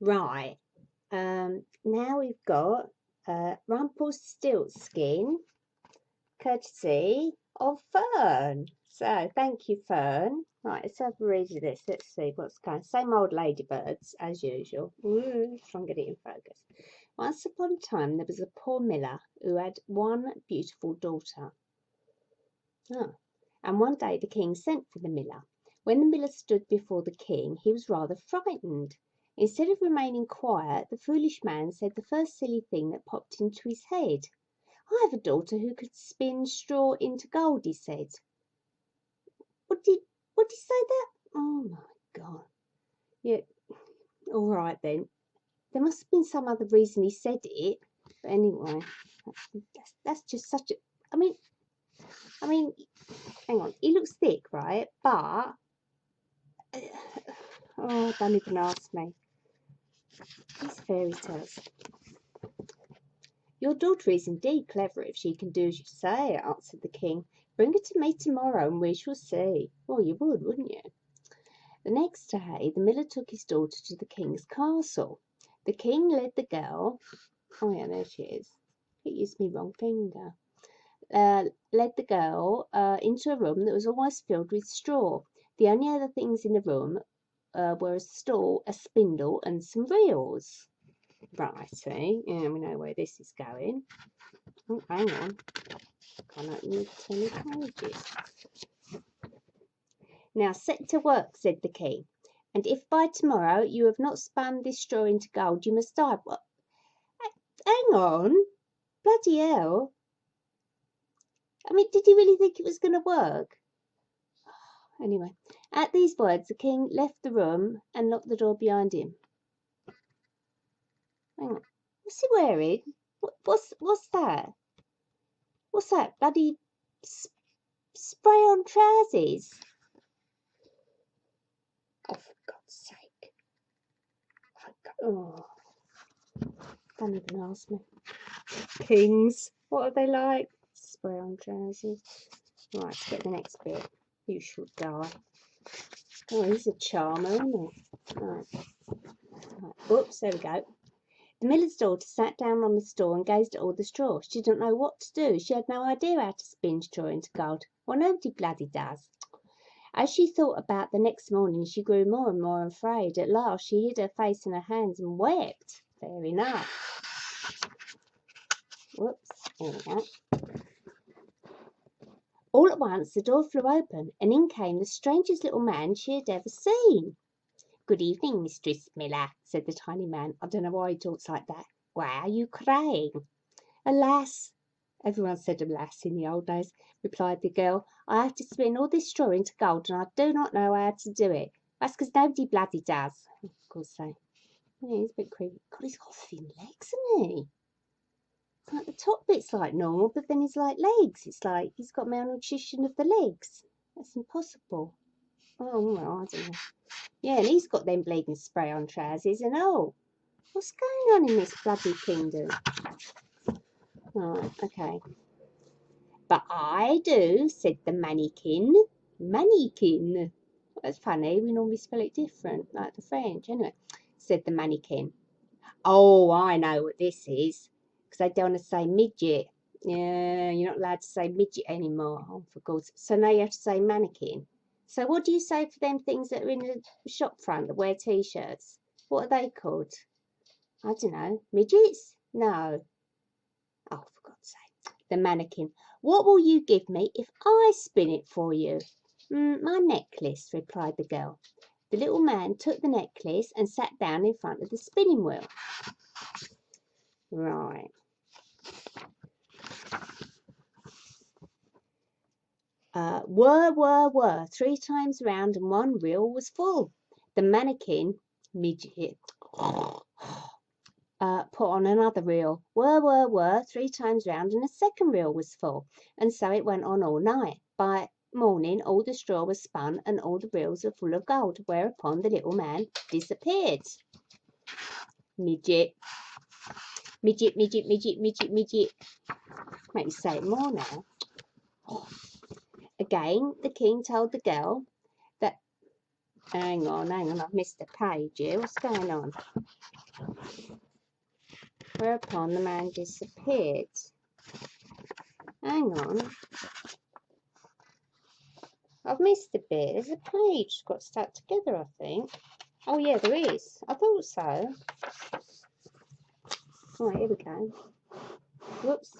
Right. Now we've got Rumpelstiltskin, courtesy of Fern. So thank you, Fern. Right, let's have a read of this. Let's see what's going. Same old ladybirds as usual. Ooh, try and get it in focus. Once upon a time, there was a poor miller who had one beautiful daughter. Oh. And one day the king sent for the miller. When the miller stood before the king, he was rather frightened. Instead of remaining quiet, the foolish man said the first silly thing that popped into his head. I have a daughter who could spin straw into gold, he said. What did he say that? Oh my God. Yeah, all right then. There must have been some other reason he said it. But anyway, that's just such a. I mean, hang on. He looks thick, right? But oh, don't even ask me. These fairy tales. Your daughter is indeed clever if she can do as you say, answered the king. Bring her to me tomorrow and we shall see. Well, you would, wouldn't you? The next day, the miller took his daughter to the king's castle. The king led the girl. Oh, yeah, there she is. It used me wrong finger. Led the girl into a room that was almost filled with straw. The only other things in the room were a stool, a spindle, and some reels. Righty, yeah, we know where this is going. Oh, hang on. Can't open the 20 pages. Now set to work, said the king, and if by tomorrow you have not spun this straw into gold, you must die. What? Hang on. Bloody hell. I mean, did he really think it was going to work? Anyway, at these words, the king left the room and locked the door behind him. Hang on. What's he wearing? What's that? What's that? Bloody spray-on trousers. Oh, for God's sake. Oh, don't even ask me. Kings, what are they like? Spray-on trousers. Right, let's get the next bit. You shall die. Oh, he's a charmer, isn't he? Right. Whoops, there we go. The miller's daughter sat down on the stool and gazed at all the straw. She didn't know what to do. She had no idea how to spin straw into gold. Well, nobody bloody does. As she thought about the next morning, she grew more and more afraid. At last, she hid her face in her hands and wept. Fair enough. Whoops, there we go. All at once, the door flew open, and in came the strangest little man she had ever seen. Good evening, Mistress Miller, said the tiny man. I don't know why he talks like that. Why are you crying? Alas, everyone said alas in the old days, replied the girl. I have to spin all this straw into gold, and I do not know how to do it. That's because nobody bloody does. Of course so. Yeah, he's a bit creepy. God, he's got thin legs, hasn't he? It's like the top bit's like normal, but then he's like legs. It's like he's got malnutrition of the legs. That's impossible. Oh, well, I don't know. Yeah, and he's got them bleeding spray-on trousers and all. What's going on in this bloody kingdom? Right, okay. But I do, said the mannequin. Mannequin. That's funny. We normally spell it different, like the French. Anyway, said the mannequin. Oh, I know what this is. Because they don't want to say midget. Yeah, you're not allowed to say midget anymore. Oh, for God's sake. So now you have to say mannequin. So what do you say for them things that are in the shop front that wear T-shirts? What are they called? I don't know. Midgets? No. Oh, for God's sake. The mannequin. What will you give me if I spin it for you? My necklace, replied the girl. The little man took the necklace and sat down in front of the spinning wheel. Right. Whir, 3 times round and one reel was full. The mannequin, midget, put on another reel. Whir, 3 times round and a second reel was full. And so it went on all night. By morning, all the straw was spun and all the reels were full of gold, whereupon the little man disappeared. Midget. Midget. Make me say it more now. Again, the king told the girl that Hang on, I've missed a page here. What's going on? Whereupon the man disappeared. Hang on. I've missed a bit. There's a page got stuck together, I think. Oh, yeah, there is. I thought so. Right, here we go. Whoops.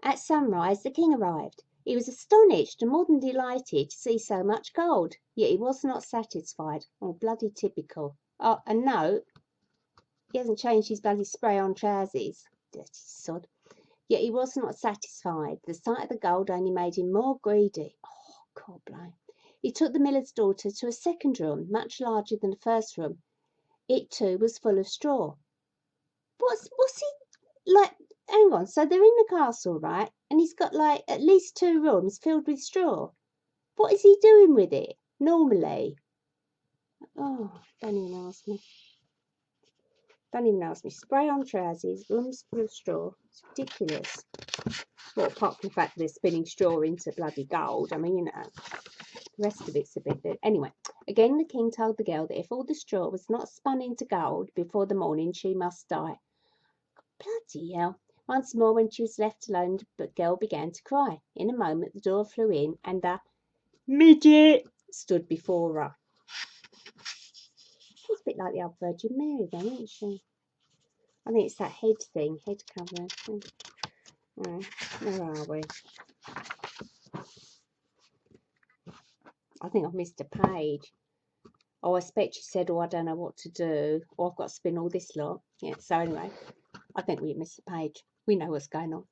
At sunrise, the king arrived. He was astonished and more than delighted to see so much gold, yet he was not satisfied. Oh, bloody typical. Oh, and no, he hasn't changed his bloody spray-on trousers. Dirty sod. Yet he was not satisfied. The sight of the gold only made him more greedy. Oh, God blame. He took the miller's daughter to a second room, much larger than the first room. It, too, was full of straw. What's he, like, hang on, so they're in the castle, right? And he's got, like, at least 2 rooms filled with straw. What is he doing with it, normally? Oh, don't even ask me. Don't even ask me. Spray-on trousers, rooms full of straw. It's ridiculous. Well, apart from the fact that they're spinning straw into bloody gold. I mean, you know, the rest of it's a bit... Anyway, again the king told the girl that if all the straw was not spun into gold before the morning, she must die. Bloody hell. Once more, when she was left alone, the girl began to cry. In a moment, the door flew in, and a midget stood before her. She's a bit like the old Virgin Mary, then, isn't she? I think it's that head thing, head covering. Where are we? I think I've missed a page. Oh, I expect she said, oh, I don't know what to do. Or I've got to spin all this lot. Yeah, so anyway, I think we missed a page. We know what's going on.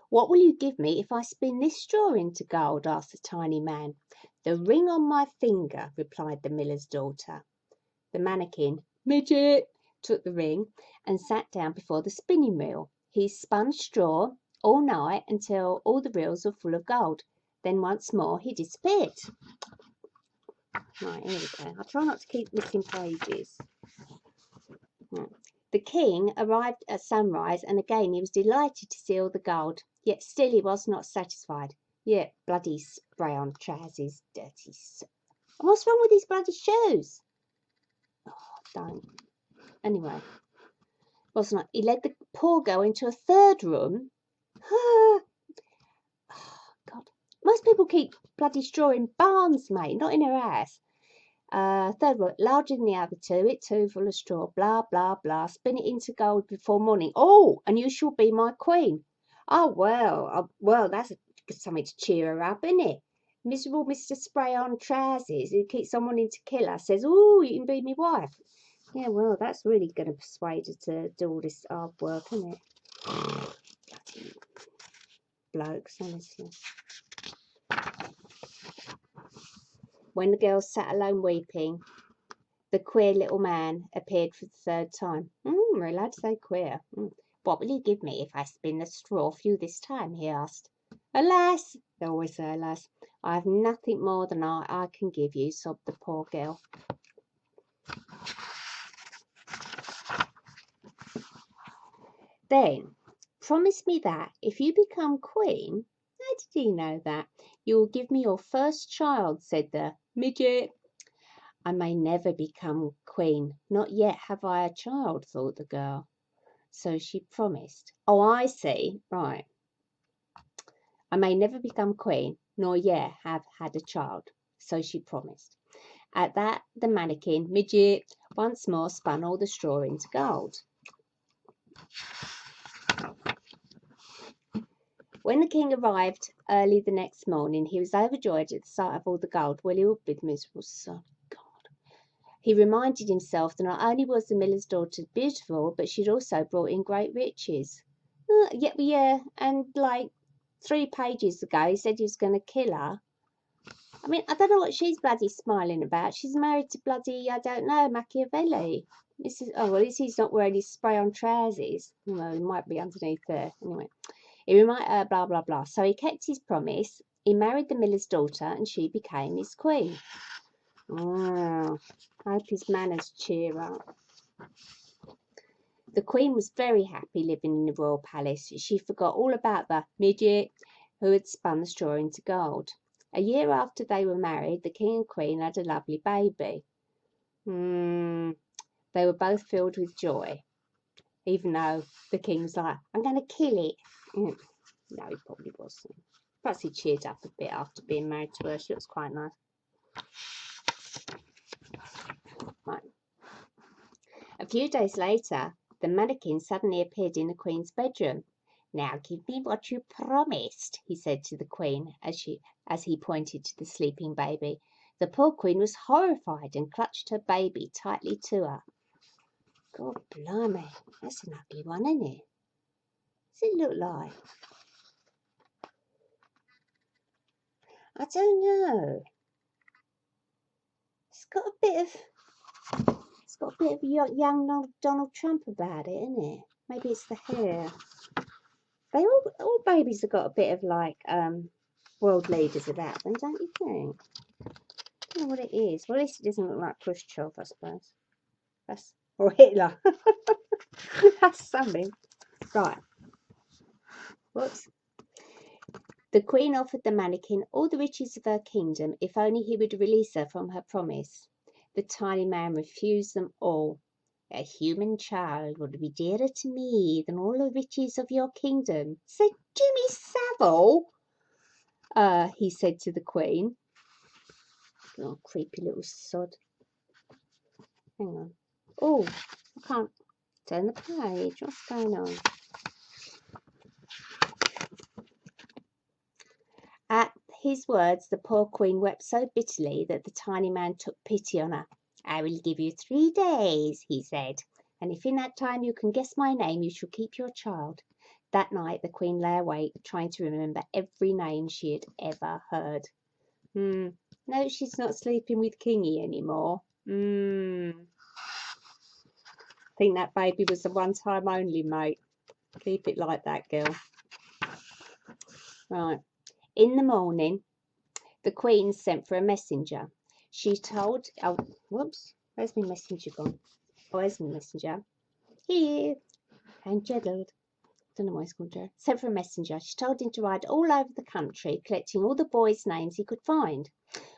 What will you give me if I spin this straw into gold? Asked the tiny man. The ring on my finger, replied the miller's daughter. The mannequin, midget, took the ring and sat down before the spinning wheel. He spun straw all night until all the reels were full of gold. Then once more he disappeared. Right, here we go. I'll try not to keep missing pages. Right. The king arrived at sunrise, and again he was delighted to see all the gold. Yet still he was not satisfied. Yet bloody spray-on trousers, dirty. And what's wrong with these bloody shoes? Oh, don't. Anyway, wasn't it? He led the poor girl into a third room. Oh, God. Most people keep bloody straw in barns, mate, not in her house. Third room, larger than the other 2, it too full of straw, blah, blah, blah. Spin it into gold before morning. Oh, and you shall be my queen. Oh, well, that's something to cheer her up, isn't it? Miserable Mr. Spray-on Trousers, who keeps on wanting to kill her, says, oh, you can be my wife. Yeah, well, that's really going to persuade her to do all this hard work, isn't it? Bloody blokes, honestly. When the girl sat alone weeping, the queer little man appeared for the 3rd time. We're allowed to say queer. What will you give me if I spin the straw for you this time? He asked. Alas, they always say alas, I have nothing more than I can give you, sobbed the poor girl. Then, promise me that if you become queen, how did he know that? You will give me your first child, said the midget. I may never become queen. Not yet have I a child, thought the girl. So she promised. Oh, I see. Right. I may never become queen, nor yet have had a child. So she promised. At that, the mannequin, midget, once more spun all the straw into gold. When the king arrived early the next morning, he was overjoyed at the sight of all the gold. Well, he would be miserable son. God. He reminded himself that not only was the miller's daughter beautiful, but she'd also brought in great riches. Yeah, and like 3 pages ago, he said he was going to kill her. I mean, I don't know what she's bloody smiling about. She's married to bloody, I don't know, Machiavelli. At least he's not wearing his spray-on trousers. Well, he might be underneath there. Anyway, he reminded blah, blah, blah. So he kept his promise. He married the miller's daughter, and she became his queen. Wow. I hope his manners cheer up. The queen was very happy living in the royal palace. She forgot all about the midget who had spun the straw into gold. A year after they were married, the king and queen had a lovely baby. They were both filled with joy, even though the king's like, I'm going to kill it. No, he probably wasn't. Perhaps he cheered up a bit after being married to her. She looks quite nice. Right. A few days later, the mannequin suddenly appeared in the queen's bedroom. Now give me what you promised, he said to the queen as he pointed to the sleeping baby. The poor queen was horrified and clutched her baby tightly to her. God blimey, that's an ugly one, isn't it? What's it look like? I don't know. It's got a bit of young Donald Trump about it, isn't it? Maybe it's the hair. They all babies have got a bit of like world leaders about them, don't you think? I don't know what it is. Well, at least it doesn't look like Khrushchev, I suppose. Or Hitler. That's something. Right. Whoops. The queen offered the mannequin all the riches of her kingdom if only he would release her from her promise. The tiny man refused them all. A human child would be dearer to me than all the riches of your kingdom, said Jimmy Savile. He said to the queen. Oh, creepy little sod. Hang on. Oh, I can't turn the page. What's going on? At his words, the poor queen wept so bitterly that the tiny man took pity on her. I will give you 3 days, he said, and if in that time you can guess my name, you shall keep your child. That night the queen lay awake, trying to remember every name she had ever heard. No, she's not sleeping with Kingy anymore. I think that baby was a one time only, mate. Keep it like that, girl. Right. In the morning, the queen sent for a messenger. She told... Oh, whoops. Where's my messenger gone? Oh, where's my messenger? Here. And Gerald. Don't know why it's called Gerald. Sent for a messenger. She told him to ride all over the country, collecting all the boys' names he could find.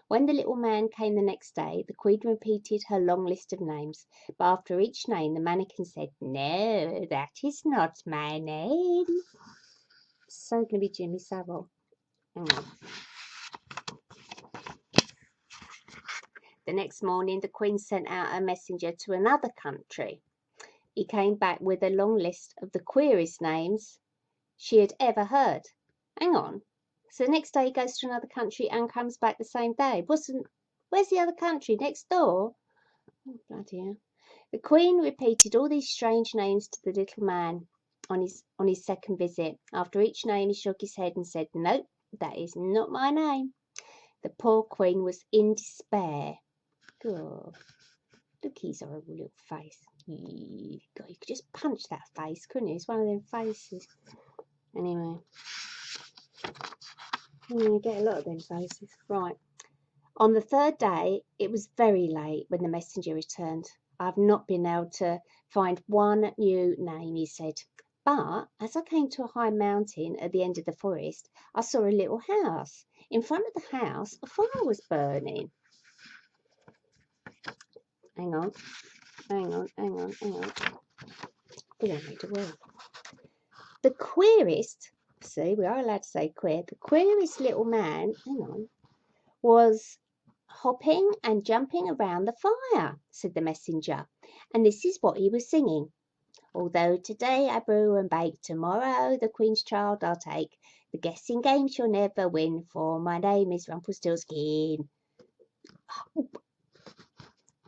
When the little man came the next day, the queen repeated her long list of names. But after each name, the mannequin said, No, that is not my name. So going to be Jimmy Savile. Hang on. The next morning, the queen sent out a messenger to another country. He came back with a long list of the queerest names she had ever heard. Hang on. So the next day he goes to another country and comes back the same day. Where's the other country? Next door? Oh, bloody hell. The queen repeated all these strange names to the little man on his second visit. After each name, he shook his head and said, Nope, that is not my name. The poor queen was in despair. God, look his horrible little face. God, you could just punch that face, couldn't you? It's one of them faces. Anyway, you get a lot of them faces. Right. On the third day, it was very late when the messenger returned. I've not been able to find one new name, he said. But as I came to a high mountain at the end of the forest, I saw a little house. In front of the house, a fire was burning. Hang on. We don't need to work. The queerest, see, we are allowed to say queer, the queerest little man, was hopping and jumping around the fire, said the messenger. And this is what he was singing. Although today I brew and bake, tomorrow the queen's child I'll take. The guessing game shall never win, for my name is Rumpelstiltskin.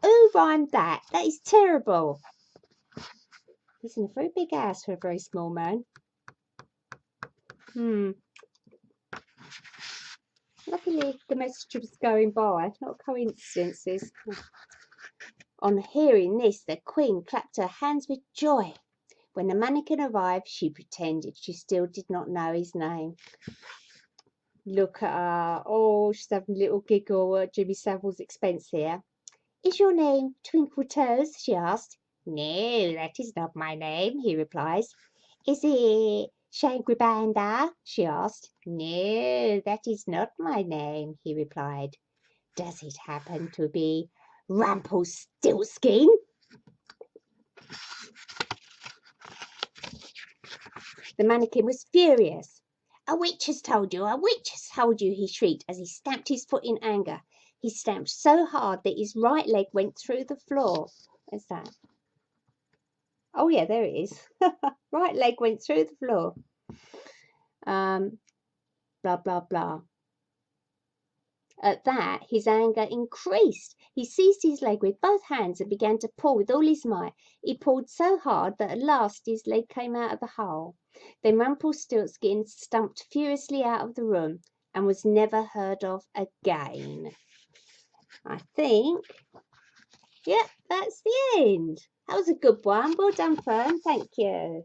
Who rhymed that? That is terrible. He's in a very big house for a very small man. Luckily, the messenger was going by, not coincidences. On hearing this, the queen clapped her hands with joy. When the mannequin arrived, she pretended she still did not know his name. Look at her. Oh, she's having a little giggle at Jimmy Savile's expense here. Is your name Twinkle Toes? She asked. No, that is not my name, he replies. Is it Shagribander? She asked. No, that is not my name, he replied. Does it happen to be Rumpelstiltskin? The mannequin was furious. A witch has told you, a witch has told you, he shrieked as he stamped his foot in anger. He stamped so hard that his right leg went through the floor. Where's that? Oh, yeah, there it is. Right leg went through the floor. Blah, blah, blah. At that, his anger increased. He seized his leg with both hands and began to pull with all his might. He pulled so hard that at last his leg came out of the hole. Then Rumpelstiltskin stumped furiously out of the room and was never heard of again. I think, yep, that's the end. That was a good one. Well done, Fern. Thank you.